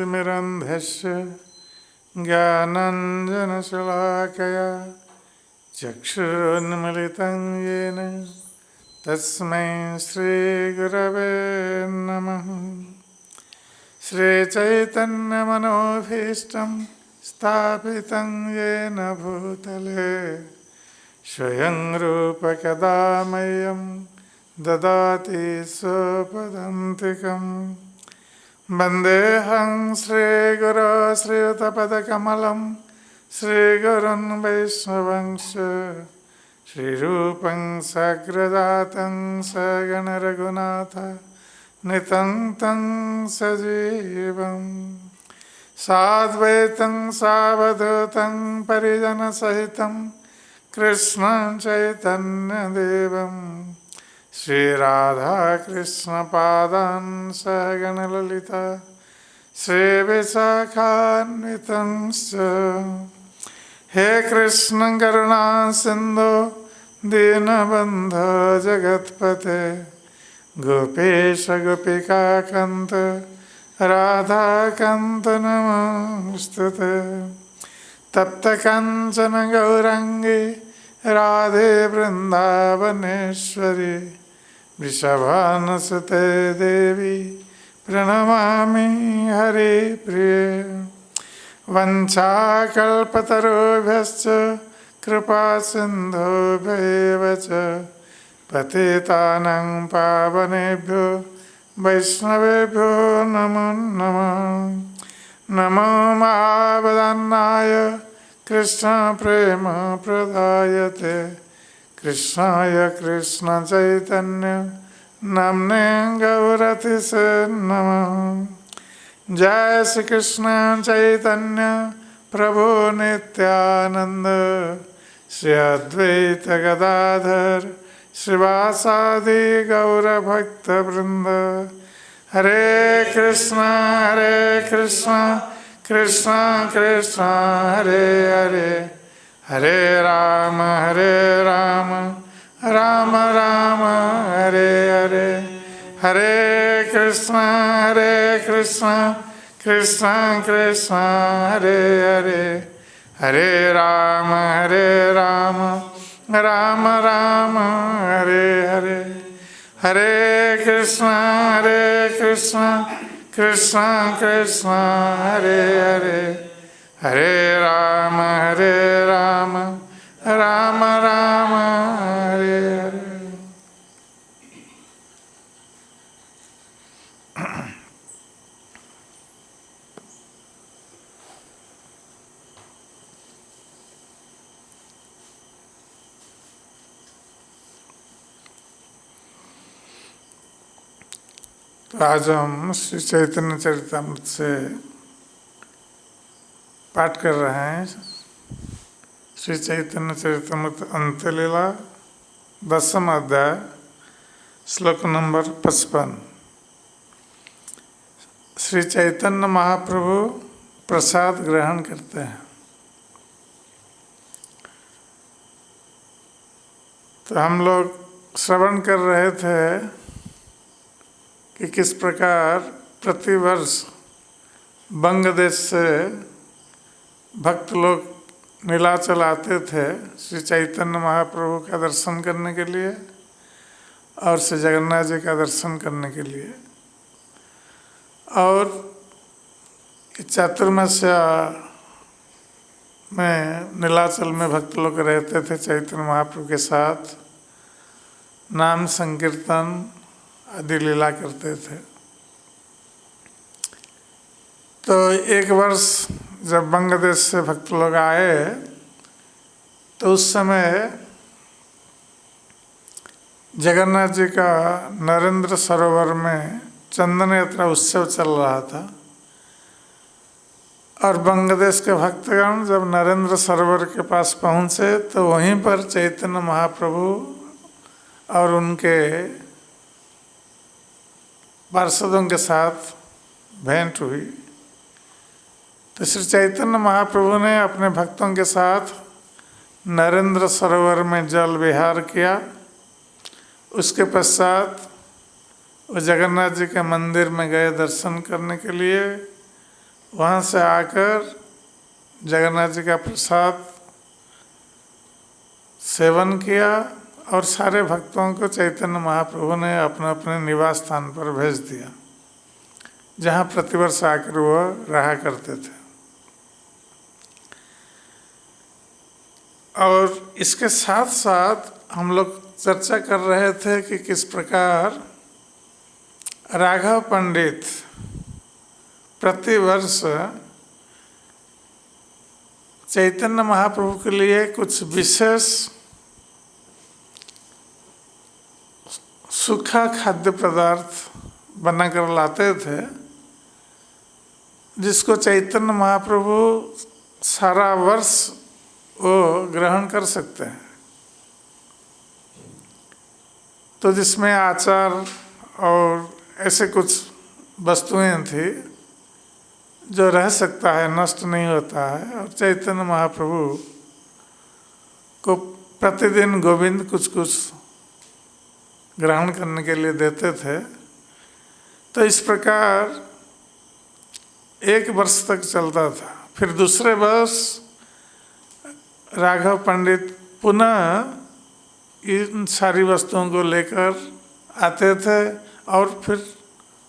तिमिरन्धस्य ज्ञानाञ्जनशलाकया चक्षुरुन्मिलितं येन तस्मै श्रीगुरवे नमः। श्रीचैतन्यमनोभीष्टं स्थापितं येन भूतले स्वयं रूपकदा मह्यं ददाति स्वपदान्तिकम्। वन्देऽहं श्रीगुरो श्रीयुतपदकमलं श्रीगुरुन् वैष्णवंश श्रीरूपं साग्रजातं सगणरघुनाथ नितं तं सजीवं साद्वैतं सावधूतं परिजनसहितं कृष्णं चैतन्यदेवं श्रीराधाकृष्णपादान् सहगणललिता श्रीविशाखान्वितंश्च। हे कृष्ण करुणा सिन्धो दीनबन्धो जगत्पते गोपेश गोपिकान्त राधाकान्त नमोस्तुते। तप्तकाञ्चन गौराङ्गी राधे वृन्दावनेश्वरी वृषभानुसुते देवी प्रणमामि हरिप्रिये। वञ्चाकल्पतरुभ्यश्च कृपासिन्धुभ्यैव च पतितानां पावनेभ्यो वैष्णवेभ्यो नमो नमः। नमो महावदन्नाय कृष्णप्रेमप्रदायते कृष्णाय कृष्णचैतन्य नाम्ने गौरतिसे नमः। जय श्री कृष्ण चैतन्य प्रभु नित्यानंद श्री अद्वैत गदाधर श्रीवासादि गौरभक्तवृंद। हरे कृष्ण कृष्ण कृष्ण हरे हरे हरे राम राम राम हरे हरे। हरे कृष्ण कृष्ण कृष्ण हरे हरे हरे राम राम राम हरे हरे। हरे कृष्ण कृष्ण कृष्ण हरे हरे हरे राम राम राम हरे हरे। तो आज हम श्री चैतन्य चरितामृत से पाठ कर रहे हैं। श्री चैतन्य चरितामृत अंत्यलीला 10वां अध्याय श्लोक नंबर 55। श्री चैतन्य महाप्रभु प्रसाद ग्रहण करते हैं। तो हम लोग श्रवण कर रहे थे कि किस प्रकार प्रतिवर्ष बंग देश से भक्त लोग नीलाचल आते थे श्री चैतन्य महाप्रभु का दर्शन करने के लिए और श्री जगन्नाथ जी का दर्शन करने के लिए। और चातुर्मास्य में नीलाचल में भक्त लोग रहते थे चैतन्य महाप्रभु के साथ, नाम संकीर्तन आदि लीला करते थे। तो एक वर्ष जब बंगदेश से भक्त लोग आए तो उस समय जगन्नाथ जी का नरेंद्र सरोवर में चंदन यात्रा उत्सव चल रहा था। और बंगदेश के भक्तगण जब नरेंद्र सरोवर के पास पहुँचे तो वहीं पर चैतन्य महाप्रभु और उनके पार्षदों के साथ भेंट हुई। तो श्री चैतन्य महाप्रभु ने अपने भक्तों के साथ नरेंद्र सरोवर में जल विहार किया। उसके पश्चात वो जगन्नाथ जी के मंदिर में गए दर्शन करने के लिए वहाँ से आकर जगन्नाथ जी का प्रसाद सेवन किया और सारे भक्तों को चैतन्य महाप्रभु ने अपने अपने निवास स्थान पर भेज दिया, जहाँ प्रतिवर्ष आकर वो रहा करते थे। और इसके साथ साथ हम लोग चर्चा कर रहे थे कि किस प्रकार राघव पंडित प्रतिवर्ष चैतन्य महाप्रभु के लिए कुछ विशेष सूखा खाद्य पदार्थ बनाकर लाते थे, जिसको चैतन्य महाप्रभु सारा वर्ष वो ग्रहण कर सकते हैं। तो जिसमें आचार और ऐसे कुछ वस्तुएं थी जो रह सकता है, नष्ट नहीं होता है। और चैतन्य महाप्रभु को प्रतिदिन गोविंद कुछ कुछ ग्रहण करने के लिए देते थे। तो इस प्रकार एक वर्ष तक चलता था। फिर दूसरे वर्ष राघव पंडित पुनः इन सारी वस्तुओं को लेकर आते थे और फिर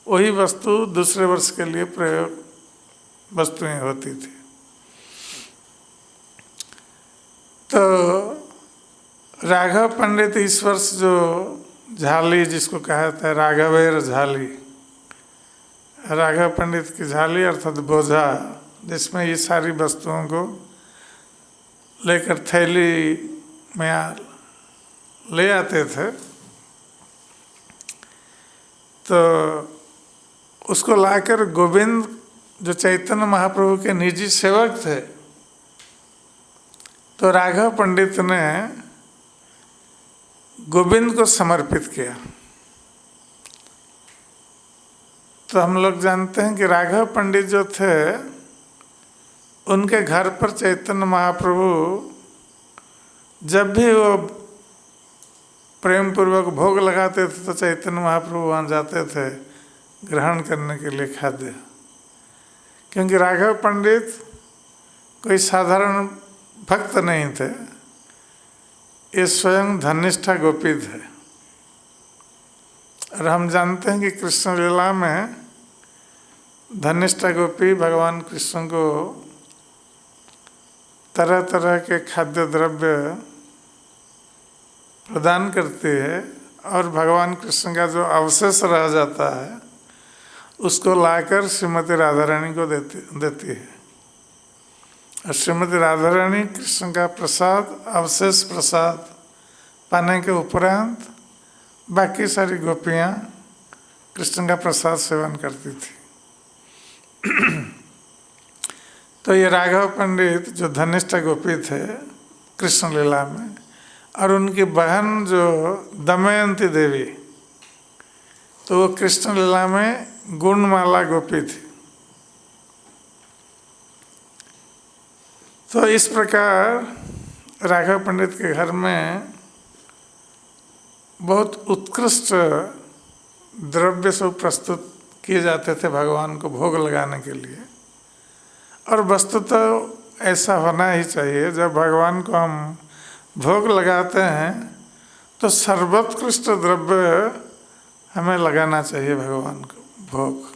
वही वस्तु दूसरे वर्ष के लिए प्रयोग वस्तुएं होती थी। तो राघव पंडित इस वर्ष जो झाली, जिसको कहा जाता है राघवेर झाली, राघव पंडित की झाली अर्थात बोझा, जिसमें ये सारी वस्तुओं को लेकर थैली में ले आते थे, तो उसको लाकर गोविंद जो चैतन्य महाप्रभु के निजी सेवक थे, तो राघव पंडित ने गोविंद को समर्पित किया। तो हम लोग जानते हैं कि राघव पंडित जो थे, उनके घर पर चैतन्य महाप्रभु जब भी वो प्रेम पूर्वक भोग लगाते थे तो चैतन्य महाप्रभु वहाँ जाते थे ग्रहण करने के लिए खाद्य। क्योंकि राघव पंडित कोई साधारण भक्त नहीं थे, ये स्वयं धनिष्ठा गोपी थे। और हम जानते हैं कि कृष्ण लीला में धनिष्ठा गोपी भगवान कृष्ण को तरह तरह के खाद्य द्रव्य प्रदान करती है और भगवान कृष्ण का जो अवशेष रह जाता है उसको लाकर श्रीमती राधा रानी को देती है। और श्रीमती राधा रानी कृष्ण का प्रसाद, अवशेष प्रसाद पाने के उपरांत बाकी सारी गोपियाँ कृष्ण का प्रसाद सेवन करती थी। तो ये राघव पंडित जो धनिष्ठा गोपी थे कृष्ण लीला में, और उनकी बहन जो दमयंती देवी, तो वो कृष्ण लीला में गुणमाला गोपी थी। तो इस प्रकार राघव पंडित के घर में बहुत उत्कृष्ट द्रव्य सब प्रस्तुत किए जाते थे भगवान को भोग लगाने के लिए। और वस्तुतः ऐसा होना ही चाहिए, जब भगवान को हम भोग लगाते हैं तो सर्वोत्कृष्ट द्रव्य हमें लगाना चाहिए भगवान को भोग,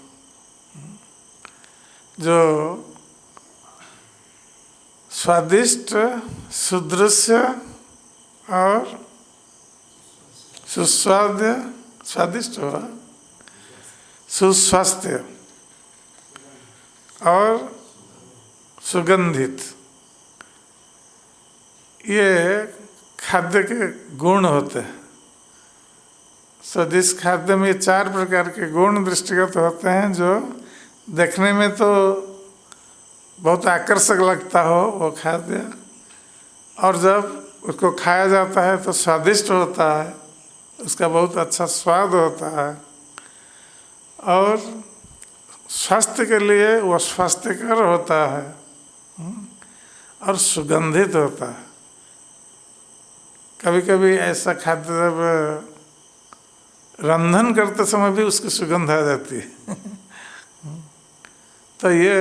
जो स्वादिष्ट, सुदृश्य और सुस्वाद्य, स्वादिष्ट हुआ, सुस्वास्थ्य और सुगंधित, ये खाद्य के गुण होते हैं। सो जिस खाद्य में 4 प्रकार के गुण दृष्टिगत होते हैं, जो देखने में तो बहुत आकर्षक लगता हो वो खाद्य, और जब उसको खाया जाता है तो स्वादिष्ट होता है, उसका बहुत अच्छा स्वाद होता है, और स्वास्थ्य के लिए वो स्वास्थ्यकर होता है और सुगंधित होता है। कभी कभी ऐसा खाद्य जब रंधन करते समय भी उसकी सुगंध आ जाती है। तो ये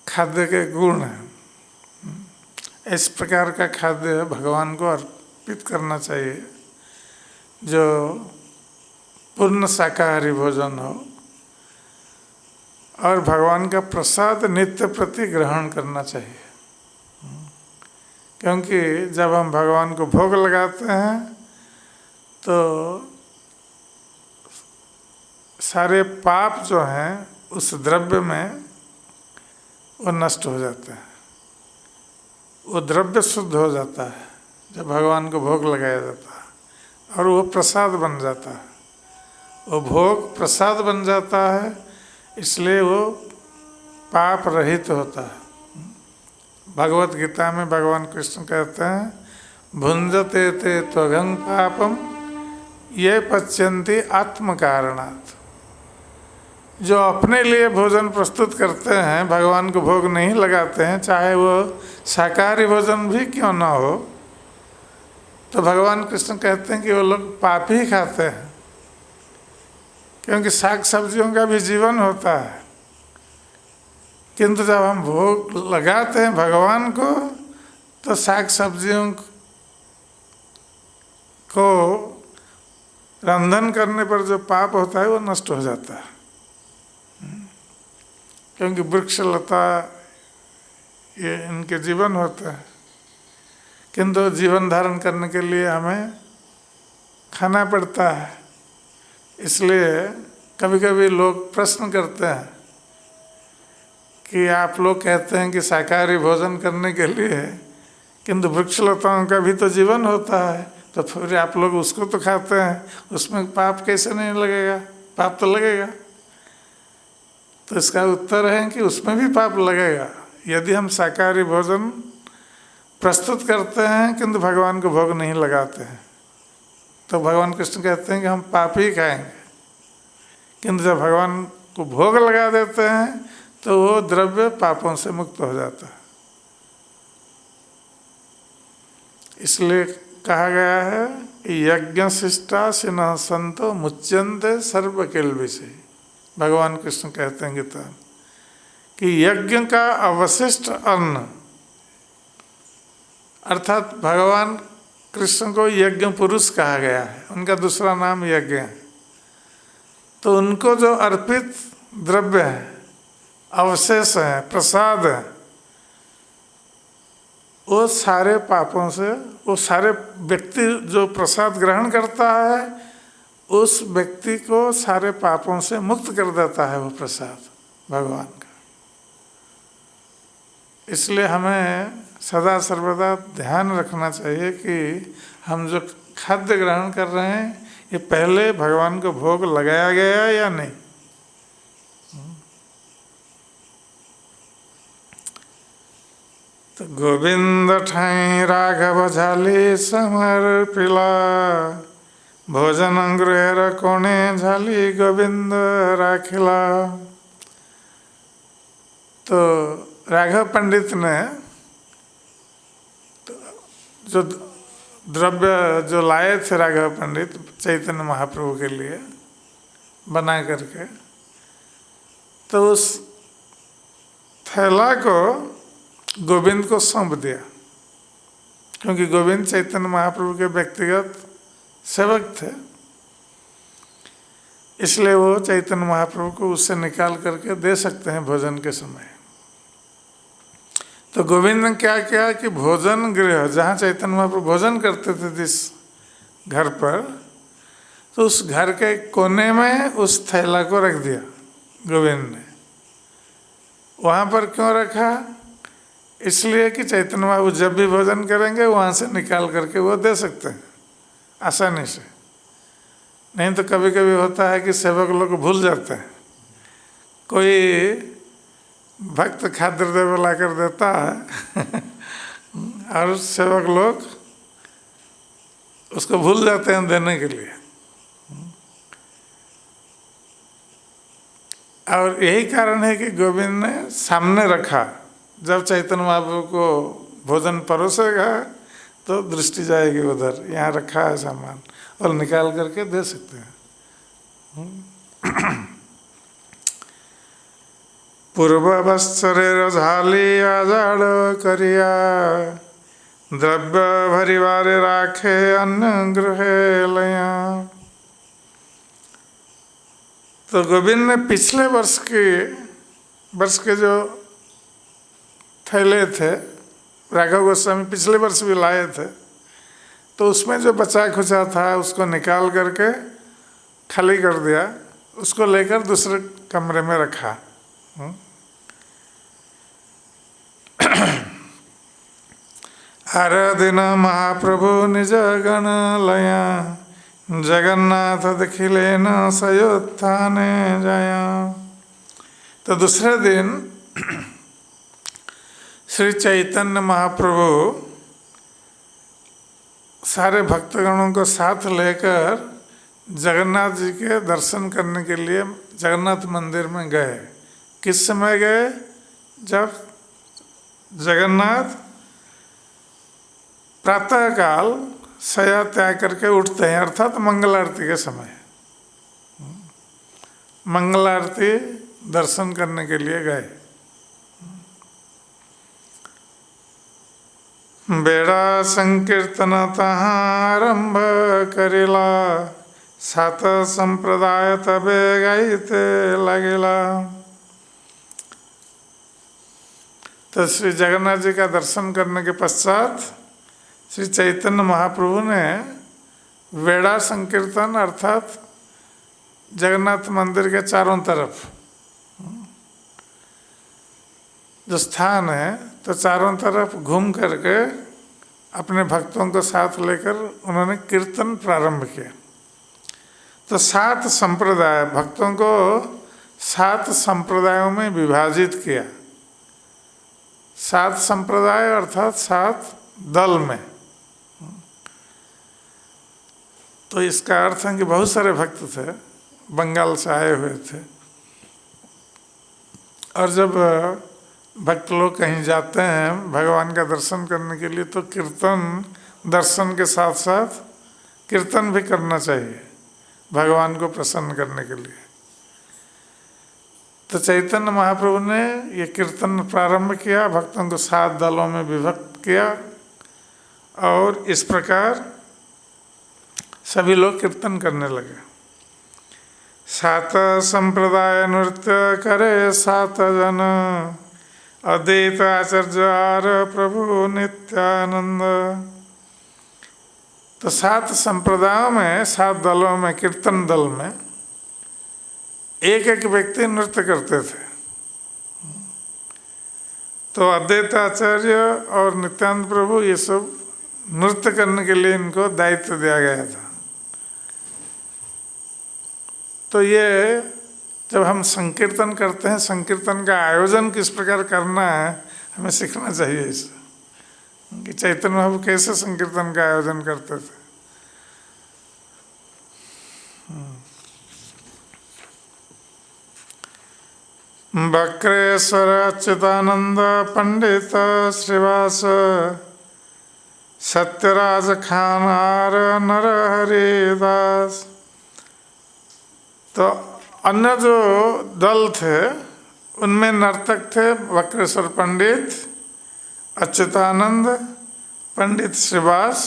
खाद्य के गुण हैं। इस प्रकार का खाद्य भगवान को अर्पित करना चाहिए जो पूर्ण शाकाहारी भोजन हो, और भगवान का प्रसाद नित्य प्रति ग्रहण करना चाहिए। क्योंकि जब हम भगवान को भोग लगाते हैं तो सारे पाप जो हैं उस द्रव्य में वो नष्ट हो जाते हैं, वो द्रव्य शुद्ध हो जाता है जब भगवान को भोग लगाया जाता है, और वो प्रसाद बन जाता है। वो भोग प्रसाद बन जाता है, इसलिए वो पाप रहित होता है। भगवत गीता में भगवान कृष्ण कहते हैं भुंजते ते त्वघं पापम ये पच्यन्ति आत्म कारणात्। जो अपने लिए भोजन प्रस्तुत करते हैं, भगवान को भोग नहीं लगाते हैं, चाहे वो शाकाहारी भोजन भी क्यों ना हो, तो भगवान कृष्ण कहते हैं कि वो लोग पाप ही खाते हैं। क्योंकि साग सब्जियों का भी जीवन होता है, किंतु जब हम भोग लगाते हैं भगवान को तो साग सब्जियों को रंधन करने पर जो पाप होता है वो नष्ट हो जाता है। क्योंकि वृक्ष लता ये इनके जीवन होता है, किंतु जीवन धारण करने के लिए हमें खाना पड़ता है। इसलिए कभी कभी लोग प्रश्न करते हैं कि आप लोग कहते हैं कि शाकाहारी भोजन करने के लिए, किंतु वृक्षलताओं का भी तो जीवन होता है, तो फिर आप लोग उसको तो खाते हैं, उसमें पाप कैसे नहीं लगेगा? पाप तो लगेगा। तो इसका उत्तर है कि उसमें भी पाप लगेगा। यदि हम शाकाहारी भोजन प्रस्तुत करते हैं किंतु भगवान को भोग नहीं लगाते हैं, तो भगवान कृष्ण कहते हैं कि हम पाप ही खाएंगे। किंतु जब भगवान को भोग लगा देते हैं तो वो द्रव्य पापों से मुक्त हो जाता है। इसलिए कहा गया है कि यज्ञ शिष्टा सिन्हा संतो मुच्यन्ते सर्व किल्बिषे। भगवान कृष्ण कहते हैं गीता कि यज्ञ का अवशिष्ट अन्न, अर्थात भगवान कृष्ण को यज्ञ पुरुष कहा गया है, उनका दूसरा नाम यज्ञ है। तो उनको जो अर्पित द्रव्य है, अवशेष है, प्रसाद है, वो सारे पापों से, वो सारे व्यक्ति जो प्रसाद ग्रहण करता है उस व्यक्ति को सारे पापों से मुक्त कर देता है वो प्रसाद भगवान का। इसलिए हमें सदा सर्वदा ध्यान रखना चाहिए कि हम जो खाद्य ग्रहण कर रहे हैं ये पहले भगवान को भोग लगाया गया या नहीं। तो गोविंद ठाई राघव झाली समर्पिला, भोजन गृह कोणे झाली गोविंद राखिला। तो राघव पंडित ने जो द्रव्य जो लाए थे राघव पंडित चैतन्य महाप्रभु के लिए बना करके, तो उस थैला को गोविंद को सौंप दिया, क्योंकि गोविंद चैतन्य महाप्रभु के व्यक्तिगत सेवक थे। इसलिए वो चैतन्य महाप्रभु को उससे निकाल करके दे सकते हैं भोजन के समय। तो गोविंद ने क्या किया कि भोजन गृह जहाँ चैतन्य महाप्रभु भोजन करते थे जिस घर पर, तो उस घर के कोने में उस थैला को रख दिया गोविंद ने। वहाँ पर क्यों रखा? इसलिए कि चैतन्य महाप्रभु जब भी भोजन करेंगे वहाँ से निकाल करके वो दे सकते हैं आसानी से। नहीं तो कभी कभी होता है कि सेवक लोग भूल जाते हैं, कोई भक्त खाद्य द्रव्य ला कर देता है और सेवक लोग उसको भूल जाते हैं देने के लिए। और यही कारण है कि गोविंद ने सामने रखा, जब चैतन्य महाप्रभु को भोजन परोसेगा तो दृष्टि जाएगी उधर, यहाँ रखा है सामान, और निकाल करके दे सकते हैं। पूर्ववत्सरे रझाली आजाड़ करिया, द्रव्य भरिवारे राखे अन्न गृहे लया। तो गोविंद ने पिछले वर्ष के जो थैले थे, राघव गोस्वामी पिछले वर्ष भी लाए थे, तो उसमें जो बचा खुचा था उसको निकाल करके खाली कर दिया, उसको लेकर दूसरे कमरे में रखा। आराधिन महाप्रभु निज गण लया, जगन्नाथ देखिले न सयोत्थाने जाया। तो दूसरे दिन श्री चैतन्य महाप्रभु सारे भक्तगणों को साथ लेकर जगन्नाथ जी के दर्शन करने के लिए जगन्नाथ मंदिर में गए। किस समय गए? जब जगन्नाथ प्रातःकाल शया त्याग करके उठते हैं, अर्थात मंगल आरती के समय मंगल आरती दर्शन करने के लिए गए। बेड़ा संकीर्तन तहाँ आरंभ करेला, सात संप्रदाय तबे गाइते लगेला। तो श्री जगन्नाथ जी का दर्शन करने के पश्चात श्री चैतन्य महाप्रभु ने वेड़ा संकीर्तन अर्थात जगन्नाथ मंदिर के चारों तरफ जो स्थान है, तो चारों तरफ घूम करके अपने भक्तों को साथ लेकर उन्होंने कीर्तन प्रारंभ किया। तो 7 संप्रदाय, भक्तों को 7 संप्रदायों में विभाजित किया। 7 संप्रदाय अर्थात 7 दल में। तो इसका अर्थ है कि बहुत सारे भक्त थे, बंगाल से आए हुए थे, और जब भक्त लोग कहीं जाते हैं भगवान का दर्शन करने के लिए तो कीर्तन दर्शन के साथ साथ कीर्तन भी करना चाहिए भगवान को प्रसन्न करने के लिए। तो चैतन्य महाप्रभु ने ये कीर्तन प्रारंभ किया, भक्तों को 7 दलों में विभक्त किया, और इस प्रकार सभी लोग कीर्तन करने लगे। 7 संप्रदाय नृत्य करे 7 जन, अद्वैत आचार्य प्रभु नित्यानंद। तो 7 संप्रदायों में 7 दलों में कीर्तन दल में एक व्यक्ति नृत्य करते थे। तो अद्वैत आचार्य और नित्यानंद प्रभु ये सब नृत्य करने के लिए इनको दायित्व दिया गया था। तो ये जब हम संकीर्तन करते हैं, संकीर्तन का आयोजन किस प्रकार करना है हमें सीखना चाहिए इससे, कि चैतन्य महाप्रभु कैसे संकीर्तन का आयोजन करते थे। वक्रेश्वर अच्युतानंद पंडित श्रीवास, सत्यराज खानार नरहरिदास। तो अन्य जो दल थे उनमें नर्तक थे वक्रेश्वर पंडित, अच्युतानंद, पंडित श्रीवास,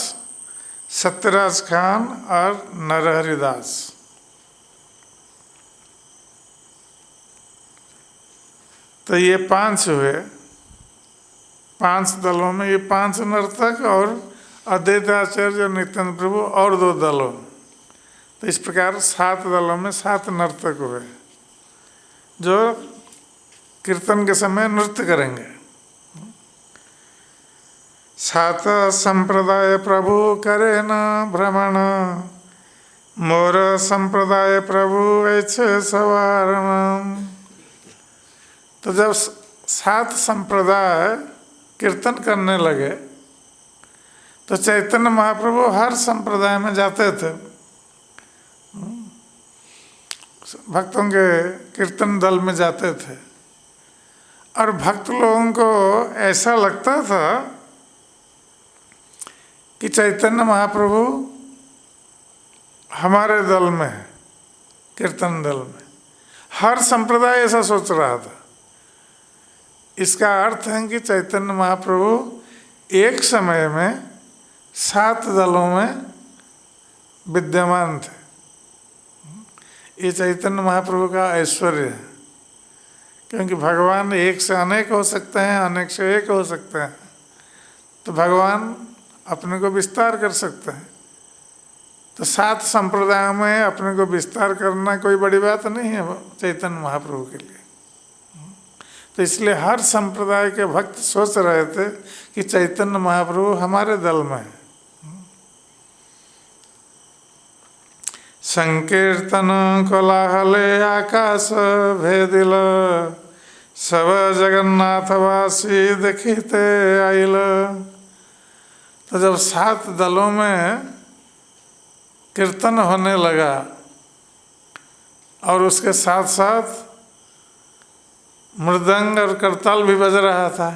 सत्यराज खान और नरहरिदास। तो ये 5 हुए, 5 दलों में ये 5 नर्तक और अद्वैत आचार्य नित्यानंद प्रभु और 2 दलों। तो इस प्रकार 7 दलों में 7 नर्तक हुए जो कीर्तन के समय नृत्य करेंगे। 7 संप्रदाय प्रभु करे न भ्रमण, मोर संप्रदाय प्रभु ऐसे सवारण। तो जब 7 संप्रदाय कीर्तन करने लगे तो चैतन्य महाप्रभु हर संप्रदाय में जाते थे, भक्तों के कीर्तन दल में जाते थे, और भक्त लोगों को ऐसा लगता था कि चैतन्य महाप्रभु हमारे दल में है, कीर्तन दल में। हर संप्रदाय ऐसा सोच रहा था इसका अर्थ है कि चैतन्य महाप्रभु एक समय में 7 दलों में विद्यमान थे। ये चैतन्य महाप्रभु का ऐश्वर्य है, क्योंकि भगवान एक से अनेक हो सकते हैं, अनेक से एक हो सकते हैं, तो भगवान अपने को विस्तार कर सकते हैं। तो 7 संप्रदायों में अपने को विस्तार करना कोई बड़ी बात नहीं है चैतन्य महाप्रभु के लिए। तो इसलिए हर संप्रदाय के भक्त सोच रहे थे कि चैतन्य महाप्रभु हमारे दल में है। संकीर्तन कोलाहले आकाश भेदिल, सब जगन्नाथवासी देखिते आइल। तो जब 7 दलों में कीर्तन होने लगा और उसके साथ साथ मृदंग और करताल भी बज रहा था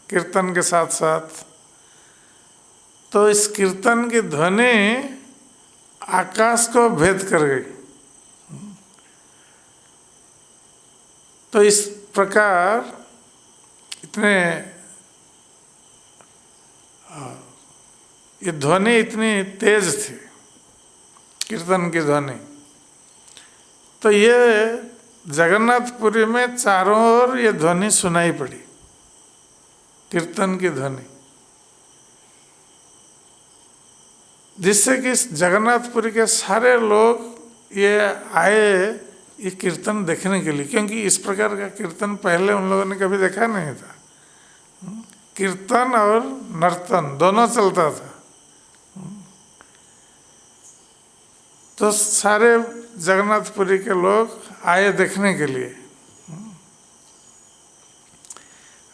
कीर्तन के साथ साथ, तो इस कीर्तन की ध्वनि आकाश को भेद कर गई। तो इस प्रकार इतने ये ध्वनि इतनी तेज थी, कीर्तन की ध्वनि। तो ये जगन्नाथपुरी में चारों ओर ये ध्वनि सुनाई पड़ी, कीर्तन की ध्वनि, जिससे कि जगन्नाथपुरी के सारे लोग ये आए ये कीर्तन देखने के लिए, क्योंकि इस प्रकार का कीर्तन पहले उन लोगों ने कभी देखा नहीं था। कीर्तन और नर्तन दोनों चलता था। तो सारे जगन्नाथपुरी के लोग आए देखने के लिए।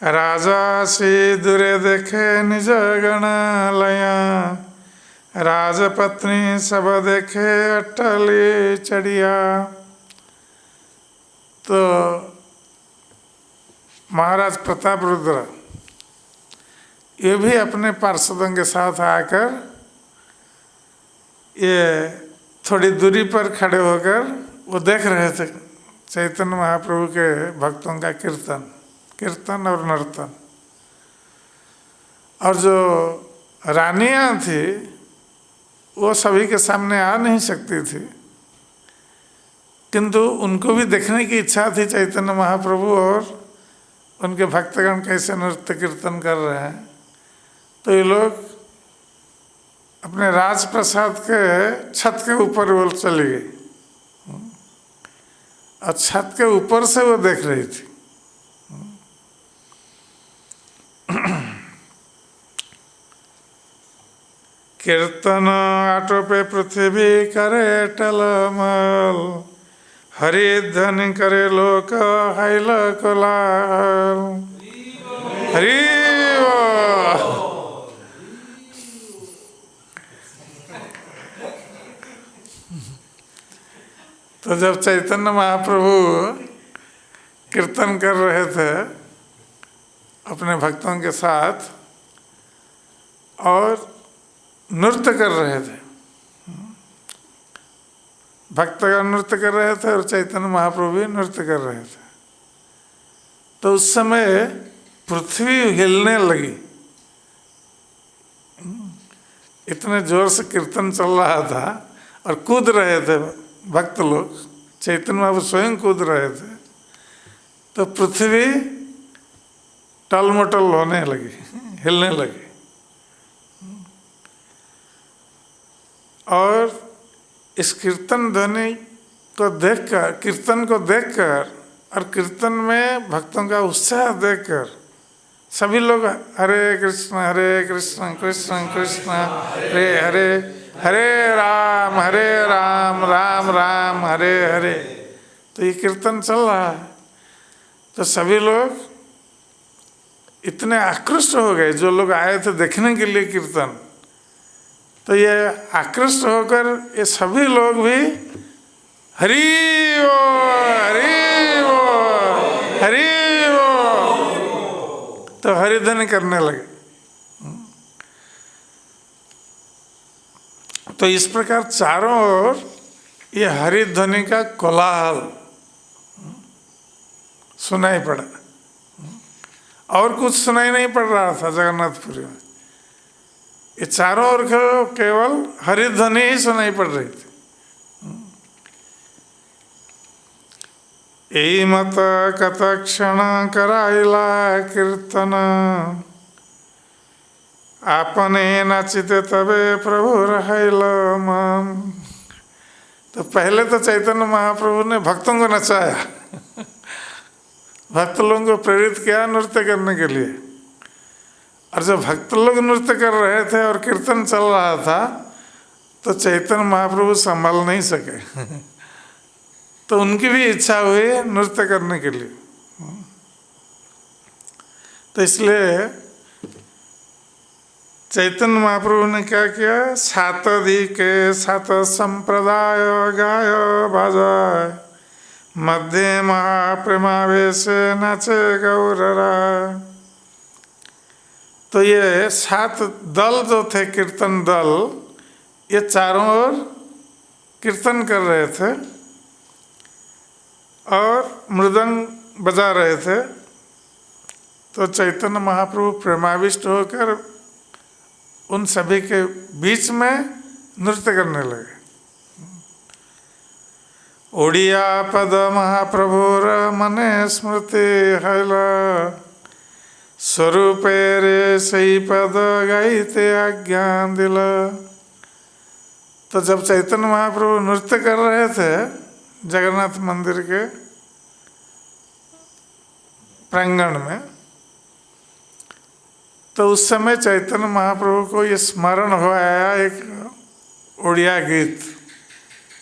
राजा से दूरे देखे निज गण लया, राजपत्नी सब देखे अट्टली चढ़िया। तो महाराज प्रताप रुद्र ये भी अपने पार्षदों के साथ आकर ये थोड़ी दूरी पर खड़े होकर वो देख रहे थे चैतन्य महाप्रभु के भक्तों का कीर्तन और नर्तन। और जो रानियां थी वो सभी के सामने आ नहीं सकती थी, किंतु उनको भी देखने की इच्छा थी चैतन्य महाप्रभु और उनके भक्तगण कैसे नृत्य कीर्तन कर रहे हैं। तो ये लोग अपने राजप्रसाद के छत के ऊपर वो चली गई और छत के ऊपर से वो देख रही थी। कीर्तन आटोपे पृथ्वी करे टलमल, हरि ध्वनि करे लोक हाइल कोलाहल। हरि तो जब चैतन्य महाप्रभु कीर्तन कर रहे थे अपने भक्तों के साथ और नृत्य कर रहे थे, भक्तगण नृत्य कर रहे थे और चैतन्य महाप्रभु भी नृत्य कर रहे थे, तो उस समय पृथ्वी हिलने लगी। इतने जोर से कीर्तन चल रहा था और कूद रहे थे भक्त लोग, चैतन्य महाप्रभु स्वयं कूद रहे थे, तो पृथ्वी टलमटल होने लगी, हिलने लगी। और इस कीर्तन ध्वनि को देखकर, कीर्तन को देखकर और कीर्तन में भक्तों का उत्साह देखकर सभी लोग हरे कृष्ण कृष्ण कृष्ण हरे हरे, हरे राम राम राम हरे हरे। तो ये कीर्तन चल रहा है, तो सभी लोग इतने आकृष्ट हो गए, जो लोग आए थे देखने के लिए कीर्तन, तो ये आकृष्ट होकर ये सभी लोग भी हरि ओ हरि ओ हरि ओ, तो हरिध्वनि करने लगे। तो इस प्रकार चारों ओर ये हरिध्वनि का कोलाहल सुनाई पड़ा। और कुछ सुनाई नहीं पड़ रहा था जगन्नाथपुरी में। ये चारों ओर केवल हरिध्वनि ही सुनाई पड़ रही थी। यही मत कत क्षण कराइला कीर्तन, आपने नाचिते तबे प्रभु रहाइल मन। तो पहले तो चैतन्य महाप्रभु ने भक्तों को नचाया, भक्त लोगों को प्रेरित किया नृत्य करने के लिए। और जब भक्त लोग नृत्य कर रहे थे और कीर्तन चल रहा था तो चैतन्य महाप्रभु संभाल नहीं सके तो उनकी भी इच्छा हुई नृत्य करने के लिए। तो इसलिए चैतन्य महाप्रभु ने क्या किया, सातदी के सात संप्रदाय गाय बाजाय, मध्य महाप्रेमावेश नाचे गौररा। तो ये 7 दल जो थे कीर्तन दल, ये चारों ओर कीर्तन कर रहे थे और मृदंग बजा रहे थे। तो चैतन्य महाप्रभु प्रेमाविष्ट होकर उन सभी के बीच में नृत्य करने लगे। ओडिया पद महाप्रभुर मने स्मृति हैला, स्वरूपे रे सही पद गाइते आज्ञा दिल। तो जब चैतन्य महाप्रभु नृत्य कर रहे थे जगन्नाथ मंदिर के प्रांगण में, तो उस समय चैतन्य महाप्रभु को ये स्मरण हो आया एक उड़िया गीत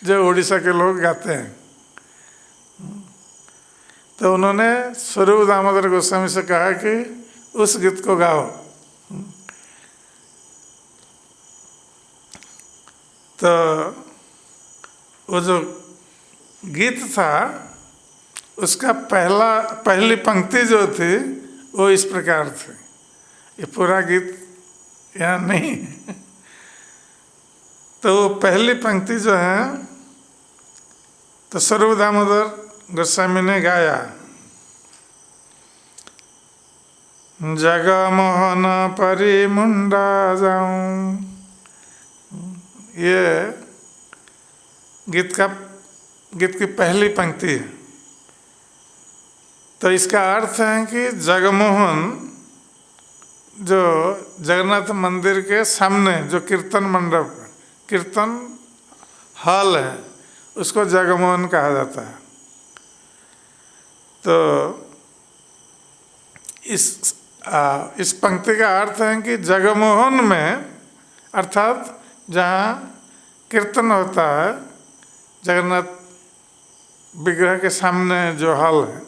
जो उड़ीसा के लोग गाते हैं। तो उन्होंने स्वरूप दामोदर गोस्वामी से कहा कि उस गीत को गाओ। तो वो जो गीत था उसका पहली पंक्ति जो थी वो इस प्रकार थी। ये पूरा गीत यहाँ नहीं तो वो पहली पंक्ति जो है तो स्वरूप दामोदर गोस्वामी ने गाया, जगमोहन परिमुंडा जाऊं। ये गीत की पहली पंक्ति है। तो इसका अर्थ है कि जगमोहन जो जगन्नाथ मंदिर के सामने जो कीर्तन मंडप कीर्तन हॉल है उसको जगमोहन कहा जाता है। तो इस पंक्ति का अर्थ है कि जगमोहन में अर्थात जहाँ कीर्तन होता है जगन्नाथ विग्रह के सामने जो हॉल है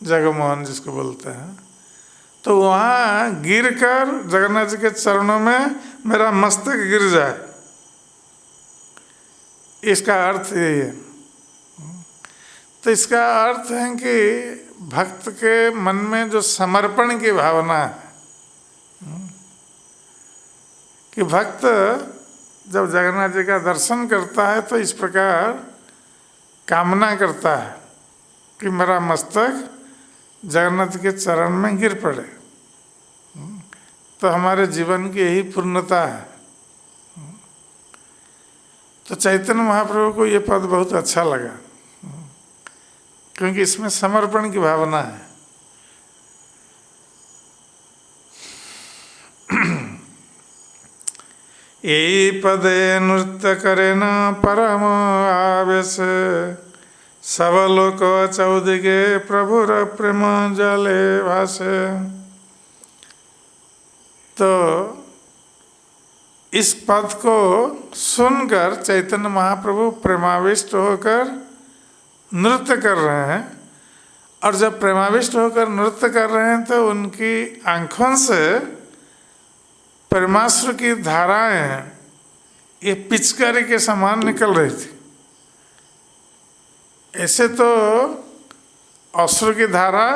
जगमोहन जिसको बोलते हैं, तो वहाँ गिरकर जगन्नाथ जी के चरणों में मेरा मस्तक गिर जाए, इसका अर्थ यही है। तो इसका अर्थ है कि भक्त के मन में जो समर्पण की भावना है कि भक्त जब जगन्नाथ जी का दर्शन करता है तो इस प्रकार कामना करता है कि मेरा मस्तक जगन्नाथ के चरण में गिर पड़े। तो हमारे जीवन की यही पूर्णता है। तो चैतन्य महाप्रभु को ये पद बहुत अच्छा लगा क्योंकि इसमें समर्पण की भावना है। यही पदे नृत्य करे न परम आवेश, सब लोक चौदिगे प्रभुर प्रेम जले भासे। तो इस पद को सुनकर चैतन्य महाप्रभु प्रेमाविष्ट होकर नृत्य कर रहे हैं। और जब प्रेमाविष्ट होकर नृत्य कर रहे हैं तो उनकी आंखों से प्रेमाश्रु की धाराएं ये पिचकारी के समान निकल रही थी। ऐसे तो अश्रु की धारा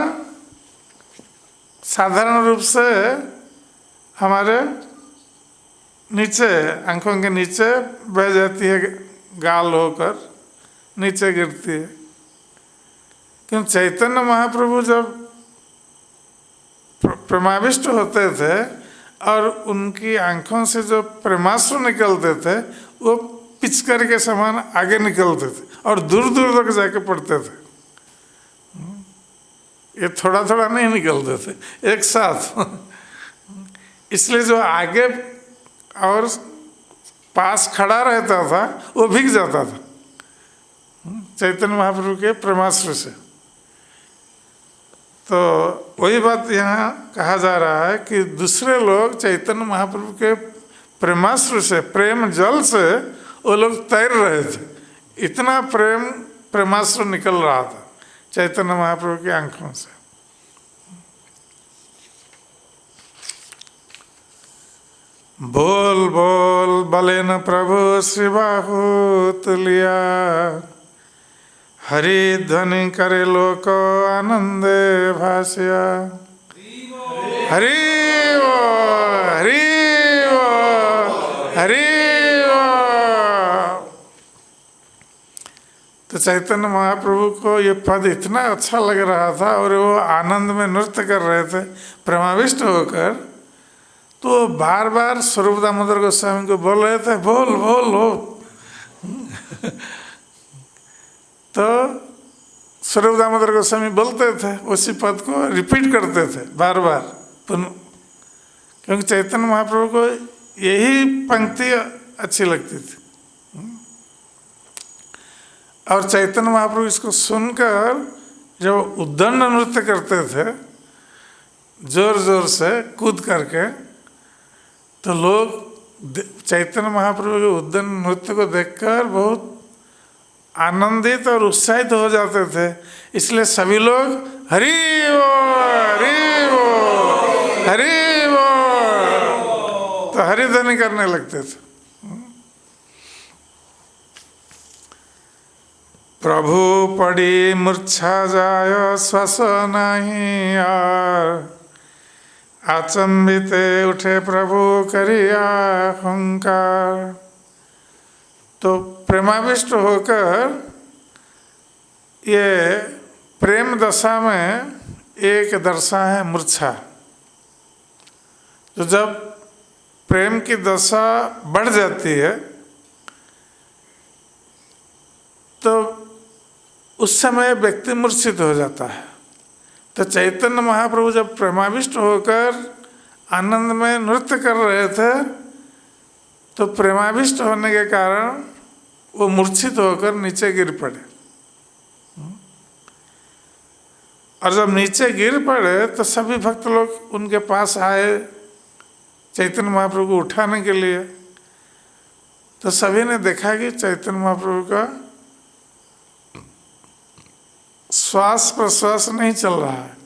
साधारण रूप से हमारे नीचे आंखों के नीचे बह जाती है, गाल होकर नीचे गिरती है। क्योंकि चैतन्य महाप्रभु जब प्रेमाविष्ट होते थे और उनकी आंखों से जो प्रेमाश्रु निकलते थे वो पिचकारी के समान आगे निकलते थे और दूर दूर तक जाके पड़ते थे। ये थोड़ा थोड़ा नहीं निकलते थे, एक साथ। इसलिए जो आगे और पास खड़ा रहता था वो भीग जाता था चैतन्य महाप्रभु के प्रेमाश्रु से। तो वही बात यहाँ कहा जा रहा है कि दूसरे लोग चैतन्य महाप्रभु के प्रेमाश्रु से, प्रेम जल से वो लोग तैर रहे थे। इतना प्रेमाश्रु निकल रहा था चैतन्य महाप्रभु की आंखों से। बोल बोल बलेन प्रभु श्री बाहु तुलिया, हरि ध्वनि करे लोक आनंदे भाष्या। हरि वो, हरि वो, हरि वो। तो चैतन्य महाप्रभु को ये पद इतना अच्छा लग रहा था और वो आनंद में नृत्य कर रहे थे प्रेमाविष्ट होकर। तो बार बार स्वरूप दामोदर गोस्वामी को बोल रहे थे, बोल बोल बोल। तो स्वरूप दामोदर गोस्वामी बोलते थे, उसी पद को रिपीट करते थे बार बार, क्योंकि चैतन्य महाप्रभु को यही पंक्ति अच्छी लगती थी। और चैतन्य महाप्रभु इसको सुनकर जब उद्दंड नृत्य करते थे जोर जोर से कूद करके, तो लोग चैतन्य महाप्रभु के उद्दंड नृत्य को देखकर बहुत आनंदित और उत्साहित हो जाते थे। इसलिए सभी लोग हरि वो, हरि वो, हरि वो, तो हरिध्वनि करने लगते थे। प्रभु पड़ी मूर्छा जाय श्वास नहीं और, आचंबिते उठे प्रभु करिया हुंकार। तो प्रेमाविष्ट होकर ये प्रेम दशा में एक दशा है मूर्छा। तो जब प्रेम की दशा बढ़ जाती है तो उस समय व्यक्ति मूर्छित हो जाता है। तो चैतन्य महाप्रभु जब प्रेमाविष्ट होकर आनंद में नृत्य कर रहे थे तो प्रेमाविष्ट होने के कारण वो मूर्छित होकर नीचे गिर पड़े। और जब नीचे गिर पड़े तो सभी भक्त लोग उनके पास आए चैतन्य महाप्रभु को उठाने के लिए। तो सभी ने देखा कि चैतन्य महाप्रभु का श्वास प्रश्वास नहीं चल रहा है।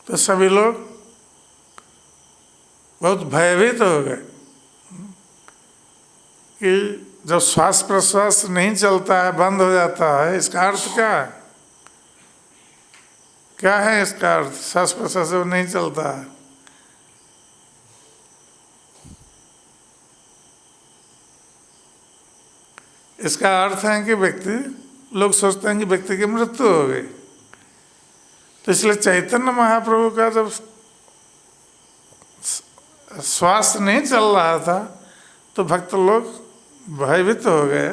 तो सभी लोग बहुत भयभीत हो गए कि जब श्वास प्रश्वास नहीं चलता है, बंद हो जाता है, इसका अर्थ क्या है? क्या है इसका अर्थ? श्वास प्रश्वास जब नहीं चलता है इसका अर्थ है कि लोग सोचते हैं कि व्यक्ति की मृत्यु हो गई। तो इसलिए चैतन्य महाप्रभु का जब श्वास नहीं चल रहा था तो भक्त लोग भयभीत हो गए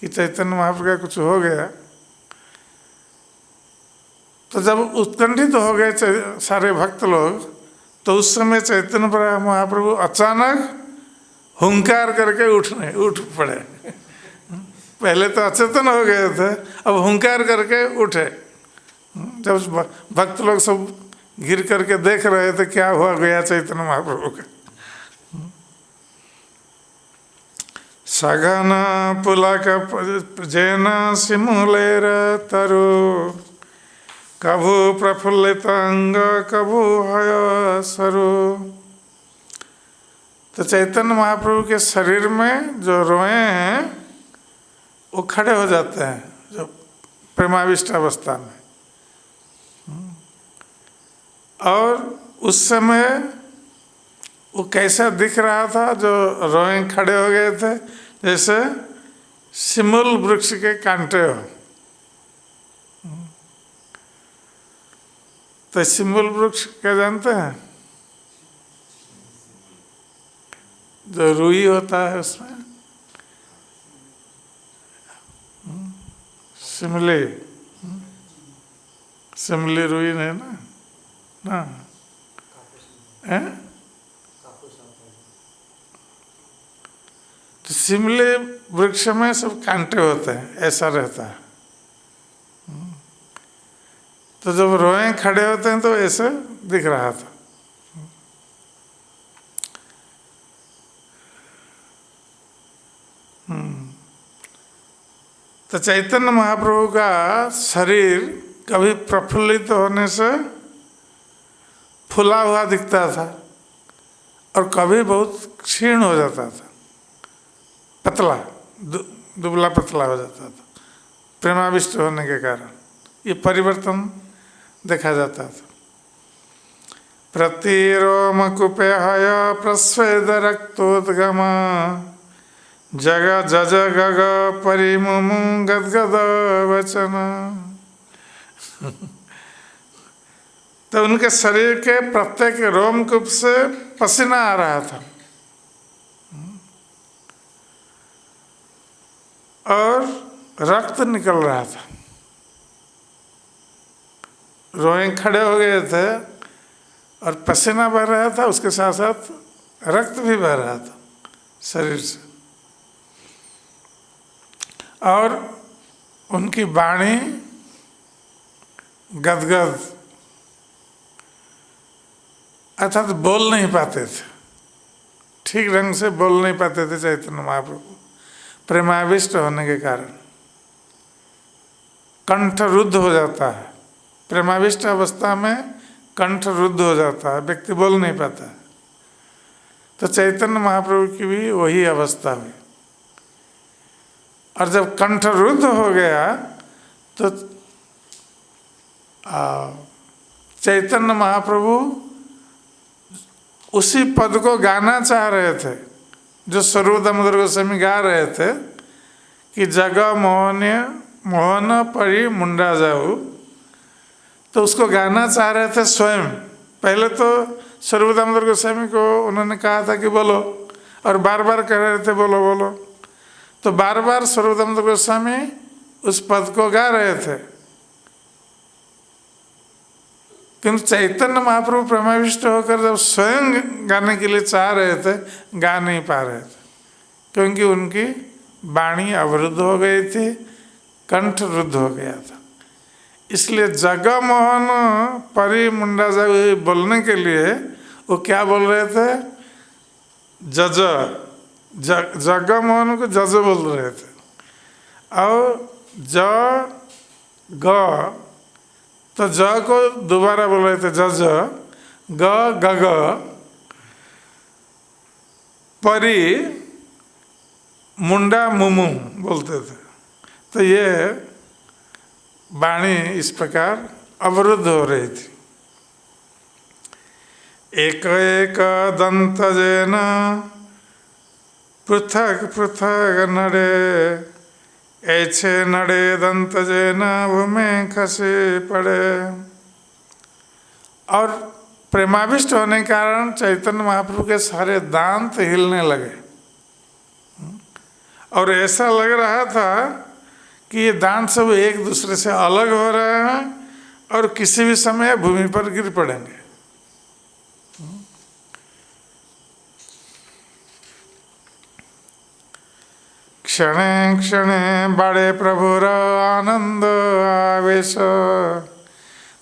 कि चैतन्य महाप्रभु का कुछ हो गया। तो जब उत्कंठित हो गए सारे भक्त लोग तो उस समय चैतन्य महाप्रभु अचानक हुंकार करके उठ पड़े। पहले तो अचेतन हो गए थे, अब हुंकार करके उठे। जब भक्त लोग सब गिर करके देख रहे थे क्या हुआ गया चैतन्य महाप्रभु का। सघन पुलक जैन सिमुलेर तरु, कभु प्रफुल्लित अंग कभु हय सरु। तो चैतन्य महाप्रभु के शरीर में जो रोए हैं वो खड़े हो जाते हैं जब प्रेमाविष्ट अवस्था में। और उस समय वो कैसा दिख रहा था, जो रोए खड़े हो गए थे जैसे सिमुल वृक्ष के कांटे हो। तो सिम्बुल वृक्ष क्या जानते हैं? जो रुई होता है उसमें शिमले, शिमले रुई है ना है? तो शिमले वृक्ष में सब कांटे होते हैं, ऐसा रहता है। तो जब रोए खड़े होते हैं तो ऐसे दिख रहा था। तो चैतन्य महाप्रभु का शरीर कभी प्रफुल्लित होने से फुला हुआ दिखता था और कभी बहुत क्षीण हो जाता था, पतला, दुबला पतला हो जाता था, प्रेमाविष्ट होने के कारण ये परिवर्तन देखा जाता था। प्रतिरोम कुपेहय प्रस्वेद रक्तोद्गम जग जज गग परिमुमु गदगद वचन। तो उनके शरीर के प्रत्येक रोमकूप से पसीना आ रहा था और रक्त निकल रहा था। रोए खड़े हो गए थे और पसीना बह रहा था, उसके साथ साथ रक्त भी बह रहा था शरीर से। और उनकी वाणी गदगद, अर्थात बोल नहीं पाते थे, ठीक ढंग से बोल नहीं पाते थे चैतन्य महाप्रभु, प्रेमाविष्ट होने के कारण। कंठ रुद्ध हो जाता है, प्रेमाविष्ट अवस्था में कंठ रुद्ध हो जाता है, व्यक्ति बोल नहीं पाता है। तो चैतन्य महाप्रभु की भी वही अवस्था हुई। और जब कंठ रुद्ध हो गया तो चैतन्य महाप्रभु उसी पद को गाना चाह रहे थे जो स्वरूप दामोदर गोस्वामी गा रहे थे कि जग मोहन परी मुंडा जाऊ। तो उसको गाना चाह रहे थे स्वयं। पहले तो स्वरूप दामोदर गोस्वामी को उन्होंने कहा था कि बोलो, और बार बार कह रहे थे बोलो बोलो। तो बार बार स्वरूप दामोदर गोस्वामी उस पद को गा रहे थे, किंतु चैतन्य महाप्रभु प्रेमाविष्ट होकर जब स्वयं गाने के लिए चाह रहे थे, गा नहीं पा रहे थे, क्योंकि उनकी वाणी अवरुद्ध हो गई थी, कंठ रुद्ध हो गया था। इसलिए जगमोहन परी मुंडा जाऊ बोलने के लिए वो क्या बोल रहे थे? जज, जगमोहन को जज बोल रहे थे। और ज ग, तो ज को दोबारा बोल रहे थे जज, ग गग, परी मुंडा मुमु बोलते थे। तो ये वाणी इस प्रकार अवरुद्ध हो रही थी। एक एक दंत जेन पृथक पृथक नड़े, ऐसे नड़े दंत जेन भूमि खसे पड़े। और प्रेमाविष्ट होने के कारण चैतन्य महाप्रभु के सारे दांत हिलने लगे और ऐसा लग रहा था कि ये दांत सब एक दूसरे से अलग हो रहे हैं और किसी भी समय भूमि पर गिर पड़ेंगे। क्षणे क्षणे बड़े प्रभुर आनंद आवेश,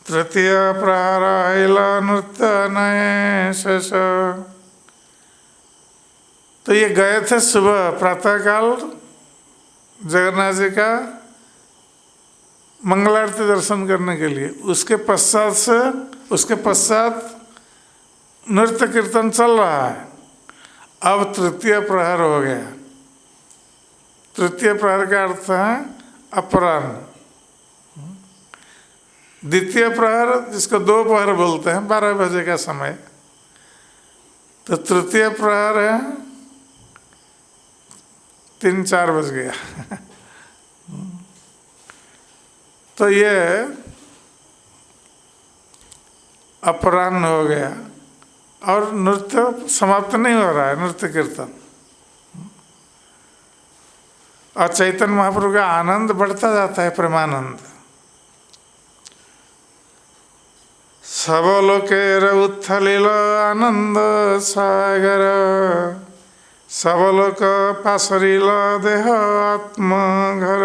तृतीय प्रहर हिल नृत्य नए शेष। तो ये गए थे सुबह प्रातःकाल जगन्नाथ जी का मंगल आरती दर्शन करने के लिए। उसके पश्चात नृत्य कीर्तन चल रहा है। अब तृतीय प्रहर हो गया। तृतीय प्रहर का अर्थ है अपराह्न। द्वितीय प्रहर जिसको दोपहर बोलते हैं, 12 बजे का समय। तो तृतीय प्रहर है 3-4 बज गया। तो ये अपराह्न हो गया और नृत्य समाप्त नहीं हो रहा है, नृत्य कीर्तन। और चैतन्य महाप्रभु का आनंद बढ़ता जाता है, प्रेमानंद। सबलोकेर उत्थलिल आनंद सागर, सबलोक पासरिल देह आत्म घर।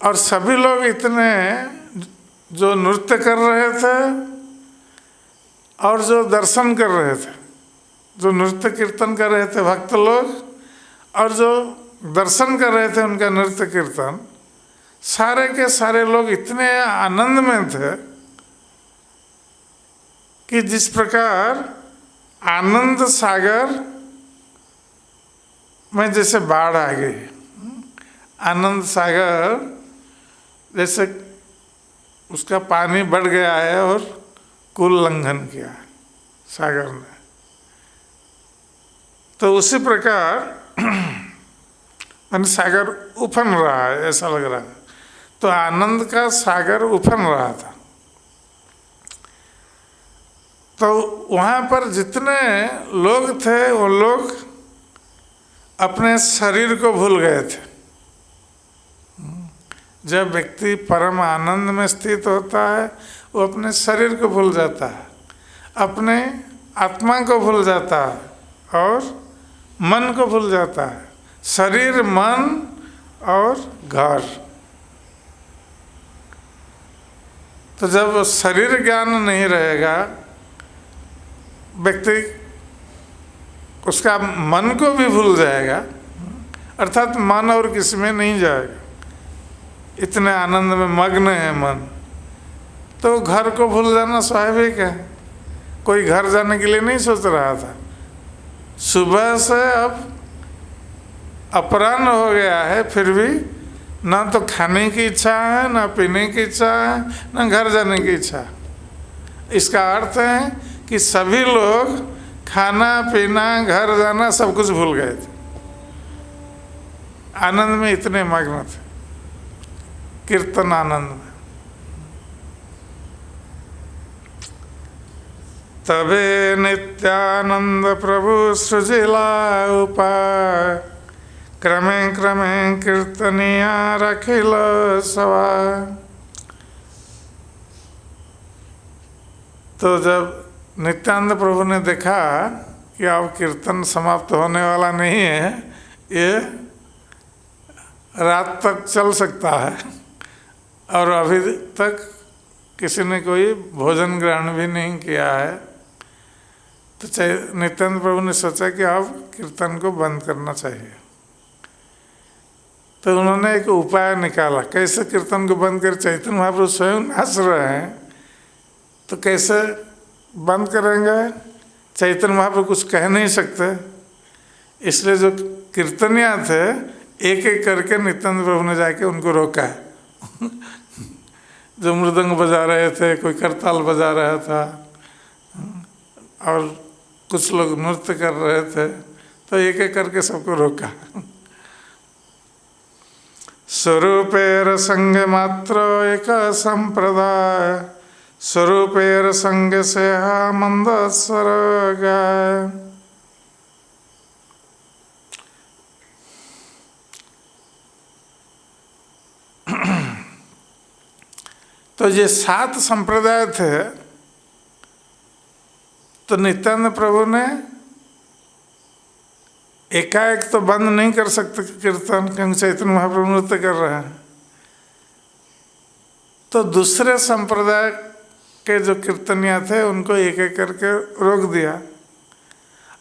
और सभी लोग इतने जो नृत्य कर रहे थे और जो दर्शन कर रहे थे, जो नृत्य कीर्तन कर रहे थे भक्त लोग और जो दर्शन कर रहे थे उनका नृत्य कीर्तन, सारे के सारे लोग इतने आनंद में थे कि जिस प्रकार आनंद सागर में जैसे बाढ़ आ गई, आनंद सागर जैसे उसका पानी बढ़ गया है और कुल लंघन किया है सागर ने, तो उसी प्रकार मैंने सागर उफन रहा है, ऐसा लग रहा है। तो आनंद का सागर उफन रहा था। तो वहाँ पर जितने लोग थे वो लोग अपने शरीर को भूल गए थे। जब व्यक्ति परम आनंद में स्थित होता है वो अपने शरीर को भूल जाता है, अपने आत्मा को भूल जाता है और मन को भूल जाता है। शरीर, मन और घर। तो जब शरीर ज्ञान नहीं रहेगा, व्यक्ति उसका मन को भी भूल जाएगा, अर्थात मन और किसी में नहीं जाएगा, इतने आनंद में मग्न है मन। तो घर को भूल जाना स्वाभाविक है। कोई घर जाने के लिए नहीं सोच रहा था। सुबह से अब अपराह्न हो गया है, फिर भी ना तो खाने की इच्छा है, ना पीने की इच्छा है, ना घर जाने की इच्छा है। इसका अर्थ है कि सभी लोग खाना पीना, घर जाना सब कुछ भूल गए थे, आनंद में इतने मग्न थे, कीर्तन आनंद में। तबे नित्यानंद प्रभु सृजिला उपाय, क्रमे क्रमे कीर्तनिया रखिल सवा। तो जब नित्यानंद प्रभु ने देखा कि अब कीर्तन समाप्त होने वाला नहीं है, ये रात तक चल सकता है और अभी तक किसी ने कोई भोजन ग्रहण भी नहीं किया है, तो नित्यानंद प्रभु ने सोचा कि अब कीर्तन को बंद करना चाहिए। तो उन्होंने एक उपाय निकाला, कैसे कीर्तन को बंद कर। चैतन्य महाप्रभु स्वयं हंस रहे हैं, तो कैसे बंद करेंगे? चैतन्य महाप्रभु कुछ कह नहीं सकते, इसलिए जो कीर्तनिया थे एक एक करके नित्यानंद प्रभु ने जाके उनको रोका। जो मृदंग बजा रहे थे, कोई करताल बजा रहा था और कुछ लोग नृत्य कर रहे थे, तो एक एक करके सबको रोका। स्वरूपेर संग मात्र एक संप्रदाय, स्वरूपेर संग से मंद स्वर गाय। तो ये 7 संप्रदाय थे। तो नित्यानंद प्रभु ने एकाएक तो बंद नहीं कर सकते कीर्तन, क्योंकि चैतन्य महाप्रभु नृत्य कर रहे हैं। तो दूसरे संप्रदाय के जो कीर्तनिया थे उनको एक एक करके रोक दिया।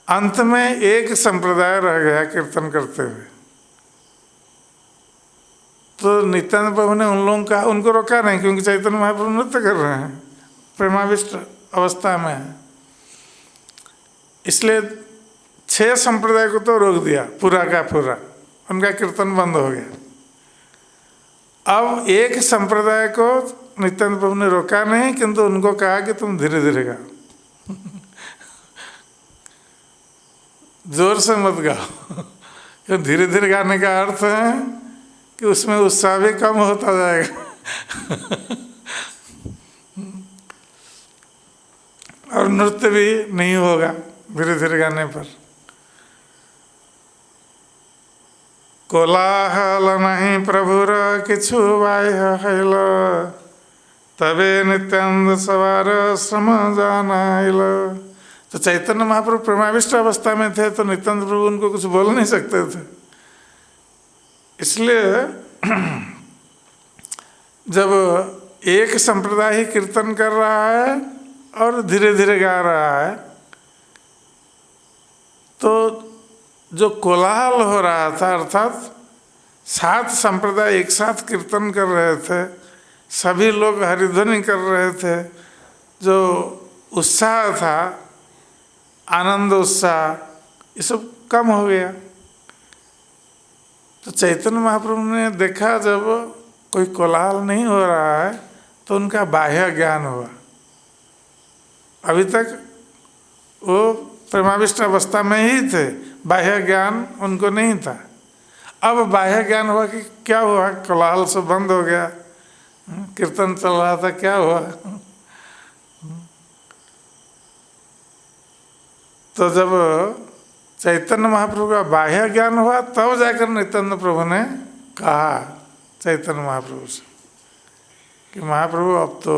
अंत में एक संप्रदाय रह गया कीर्तन करते हुए। तो नित्यानंद प्रभु ने उन लोगों का उनको रोका नहीं, क्योंकि चैतन्य महाप्रभु नृत्य कर रहे हैं, प्रेमाविष्ट अवस्था में है। इसलिए 6 संप्रदाय को तो रोक दिया पूरा का पूरा, उनका कीर्तन बंद हो गया। अब एक संप्रदाय को नित्यानंद प्रभु ने रोका नहीं, किंतु उनको कहा कि तुम धीरे धीरे गाओ, जोर से मत गाओ। क्यों? धीरे धीरे गाने का अर्थ है कि उसमें उत्साह भी कम होता जाएगा। नृत्य भी नहीं होगा धीरे धीरे गाने पर। कोलाहल नहीं प्रभुर किछु बाह्य हैल, तबे नित्यानंद सवार श्रम जानाइल। तो चैतन्य महाप्रभु प्रेमाविष्ट अवस्था में थे तो नित्यानंद प्रभु उनको कुछ बोल नहीं सकते थे। इसलिए जब एक संप्रदाय ही कीर्तन कर रहा है और धीरे धीरे गा रहा है, तो जो कोलाहल हो रहा था, अर्थात 7 संप्रदाय एक साथ कीर्तन कर रहे थे, सभी लोग हरिध्वनि कर रहे थे, जो उत्साह था, आनंद उत्साह, ये सब कम हो गया। तो चैतन्य महाप्रभु ने देखा जब कोई कोलाहल नहीं हो रहा है तो उनका बाह्य ज्ञान हुआ। अभी तक वो प्रेमाविष्ट अवस्था में ही थे, बाह्य ज्ञान उनको नहीं था। अब बाह्य ज्ञान हुआ कि क्या हुआ, कोलाहल सब बंद हो गया, कीर्तन चल रहा था, क्या हुआ। तो जब चैतन्य महाप्रभु का बाह्य ज्ञान हुआ तब जाकर नित्यानंद प्रभु ने कहा चैतन्य महाप्रभु से कि महाप्रभु अब तो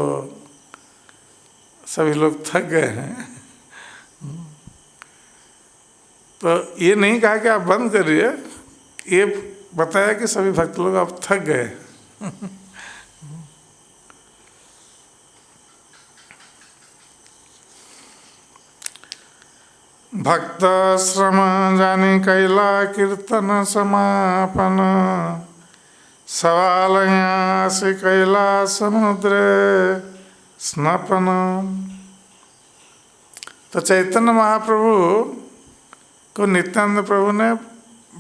सभी लोग थक गए हैं। तो ये नहीं कहा कि आप बंद करिए, ये बताया कि सभी भक्त लोग अब थक गए। भक्त श्रम जानी कैला कीर्तन समापन, सवाल यहाँ से कैला समुद्र स्नापन। तो चैतन्य महाप्रभु को नित्यानंद प्रभु ने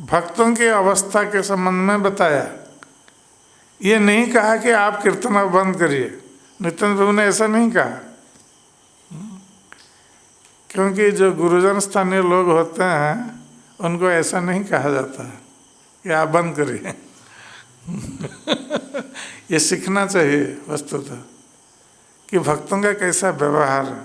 भक्तों की अवस्था के संबंध में बताया। ये नहीं कहा कि आप कीर्तन अब बंद करिए, नित्यानंद प्रभु ने ऐसा नहीं कहा, क्योंकि जो गुरुजन स्थानीय लोग होते हैं उनको ऐसा नहीं कहा जाता है कि आप बंद करिए। ये सीखना चाहिए वस्तुतः कि भक्तों का कैसा व्यवहार है।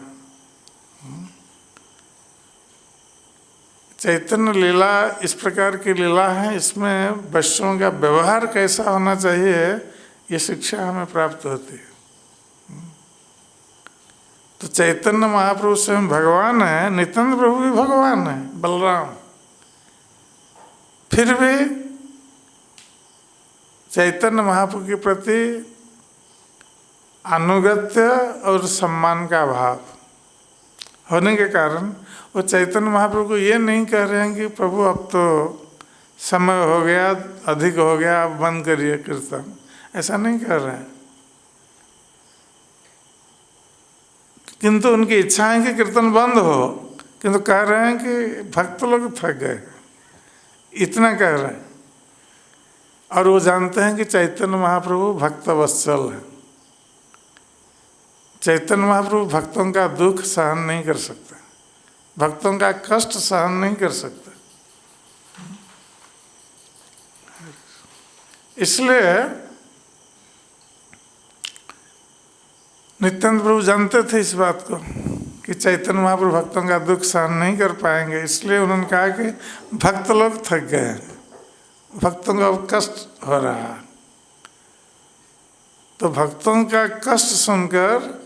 चैतन्य लीला इस प्रकार की लीला है, इसमें वैष्णवों का व्यवहार कैसा होना चाहिए ये शिक्षा हमें प्राप्त होती है। तो चैतन्य महाप्रभु स्वयं भगवान है, नित्यानंद प्रभु भी भगवान है, बलराम। फिर भी चैतन्य महाप्रभु के प्रति अनुगत्य और सम्मान का भाव होने के कारण वो चैतन्य महाप्रभु को ये नहीं कह रहे हैं कि प्रभु अब तो समय हो गया, अधिक हो गया, अब बंद करिए कीर्तन, ऐसा नहीं कर रहे हैं। किंतु उनकी इच्छा है कि कीर्तन बंद हो, किंतु कह रहे हैं कि भक्त लोग थक गए, इतना कह रहे हैं। और वो जानते हैं कि चैतन्य महाप्रभु भक्त वत्सल है। चैतन्य महाप्रभु भक्तों का दुख सहन नहीं कर सकते, भक्तों का कष्ट सहन नहीं कर सकते। इसलिए नित्यानंद प्रभु जानते थे इस बात को कि चैतन्य महाप्रभु भक्तों का दुख सहन नहीं कर पाएंगे, इसलिए उन्होंने कहा कि भक्त लोग थक गए हैं, भक्तों का अब कष्ट हो रहा है। तो भक्तों का कष्ट सुनकर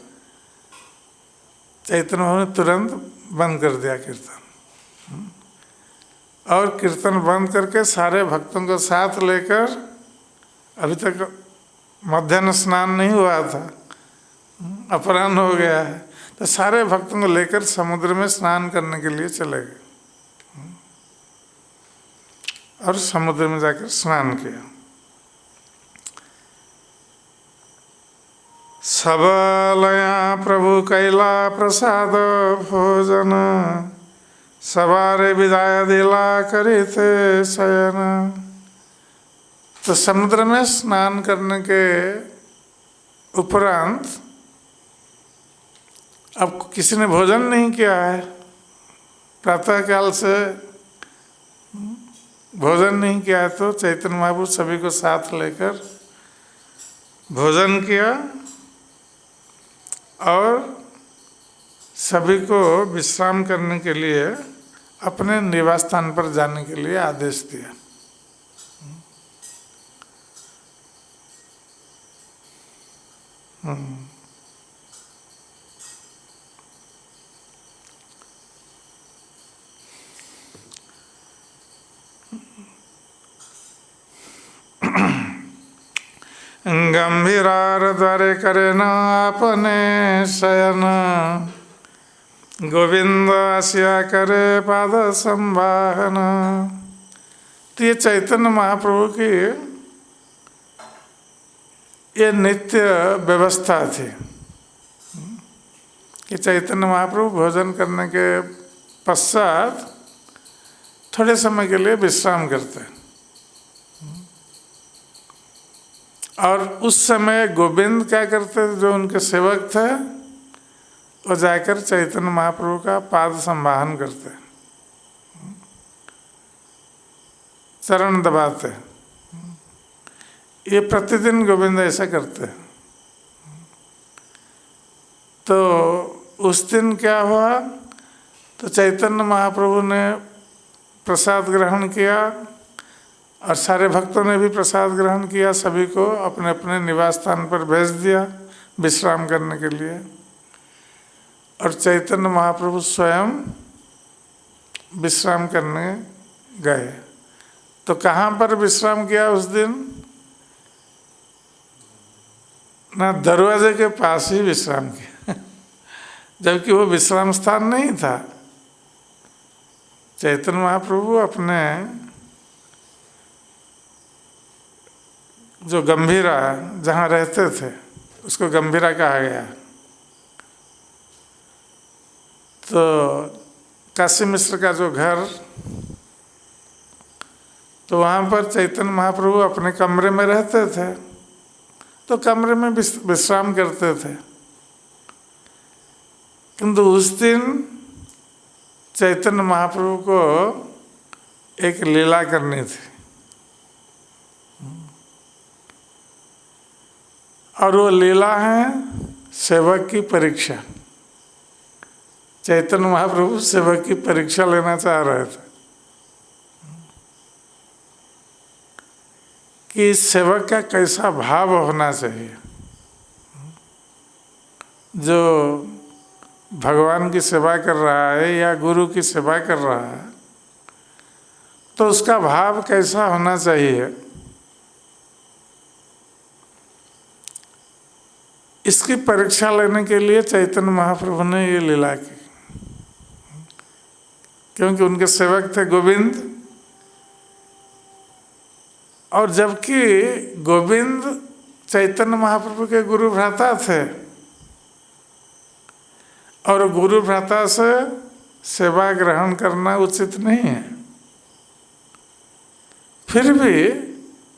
चैतन्य महाप्रभु ने तुरंत बंद कर दिया कीर्तन, और कीर्तन बंद करके सारे भक्तों को साथ लेकर, अभी तक मध्याह्न स्नान नहीं हुआ था, अपराह्न हो गया है, तो सारे भक्तों को लेकर समुद्र में स्नान करने के लिए चले गए और समुद्र में जाकर स्नान किया। सबलया प्रभु कैला प्रसाद भोजन, सवारे विदाय दिला करे थे शयन। तो समुद्र में स्नान करने के उपरांत अब किसी ने भोजन नहीं किया है, प्रातःकाल से भोजन नहीं किया है, तो चैतन्य महाप्रभु सभी को साथ लेकर भोजन किया और सभी को विश्राम करने के लिए अपने निवास स्थान पर जाने के लिए आदेश दिया। गंभीरार द्वारे करे न आपने शयन, गोविंद आसिया करे पाद संवाहन। तो ये चैतन्य महाप्रभु की ये नित्य व्यवस्था थी कि चैतन्य महाप्रभु भोजन करने के पश्चात थोड़े समय के लिए विश्राम करते, और उस समय गोविंद क्या करते थे, जो उनके सेवक थे वो जाकर चैतन्य महाप्रभु का पाद संवाहन करते, चरण दबाते। ये प्रतिदिन गोविंद ऐसा करते। तो उस दिन क्या हुआ, तो चैतन्य महाप्रभु ने प्रसाद ग्रहण किया और सारे भक्तों ने भी प्रसाद ग्रहण किया, सभी को अपने अपने निवास स्थान पर भेज दिया विश्राम करने के लिए। और चैतन्य महाप्रभु स्वयं विश्राम करने गए। तो कहाँ पर विश्राम किया उस दिन, ना दरवाजे के पास ही विश्राम किया जबकि वो विश्राम स्थान नहीं था। चैतन्य महाप्रभु अपने जो गंभीरा जहाँ रहते थे उसको गंभीरा कहा गया। तो काशी मिश्र का जो घर, तो वहाँ पर चैतन्य महाप्रभु अपने कमरे में रहते थे, तो कमरे में विश्राम करते थे। किंतु उस दिन चैतन्य महाप्रभु को एक लीला करनी थी, और वो लीला है सेवक की परीक्षा। चैतन्य महाप्रभु सेवक की परीक्षा लेना चाह रहे थे कि सेवक का कैसा भाव होना चाहिए। जो भगवान की सेवा कर रहा है या गुरु की सेवा कर रहा है, तो उसका भाव कैसा होना चाहिए, इसकी परीक्षा लेने के लिए चैतन्य महाप्रभु ने ये लीला की। क्योंकि उनके सेवक थे गोविंद, और जबकि गोविंद चैतन्य महाप्रभु के गुरु भ्राता थे, और गुरु भ्राता से सेवा ग्रहण करना उचित नहीं है, फिर भी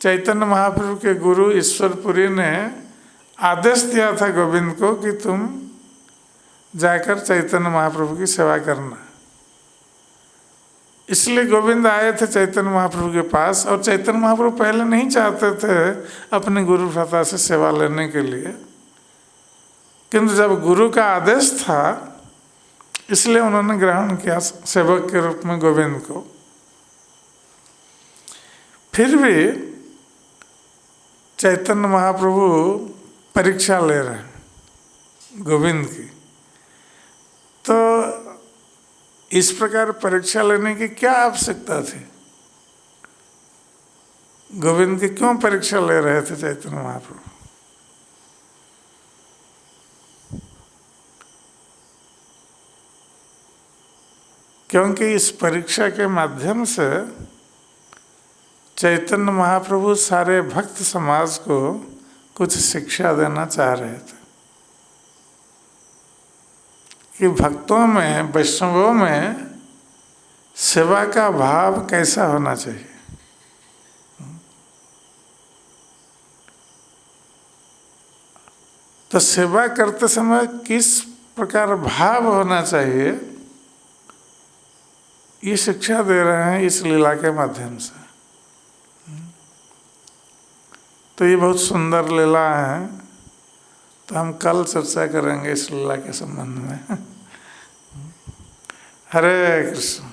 चैतन्य महाप्रभु के गुरु ईश्वरपुरी ने आदेश दिया था गोविंद को कि तुम जाकर चैतन्य महाप्रभु की सेवा करना। इसलिए गोविंद आए थे चैतन्य महाप्रभु के पास, और चैतन्य महाप्रभु पहले नहीं चाहते थे अपने गुरु भ्राता से सेवा लेने के लिए, किंतु जब गुरु का आदेश था इसलिए उन्होंने ग्रहण किया सेवक के रूप में गोविंद को। फिर भी चैतन्य महाप्रभु परीक्षा ले रहे हैं गोविंद की। तो इस प्रकार परीक्षा लेने की क्या आवश्यकता थी, गोविंद की क्यों परीक्षा ले रहे थे चैतन्य महाप्रभु? क्योंकि इस परीक्षा के माध्यम से चैतन्य महाप्रभु सारे भक्त समाज को कुछ शिक्षा देना चाह रहे थे कि भक्तों में, वैष्णवों में सेवा का भाव कैसा होना चाहिए। तो सेवा करते समय किस प्रकार भाव होना चाहिए, ये शिक्षा दे रहे हैं इस लीला के माध्यम से। तो ये बहुत सुंदर लीला है, तो हम कल चर्चा करेंगे इस लीला के संबंध में। हरे कृष्ण।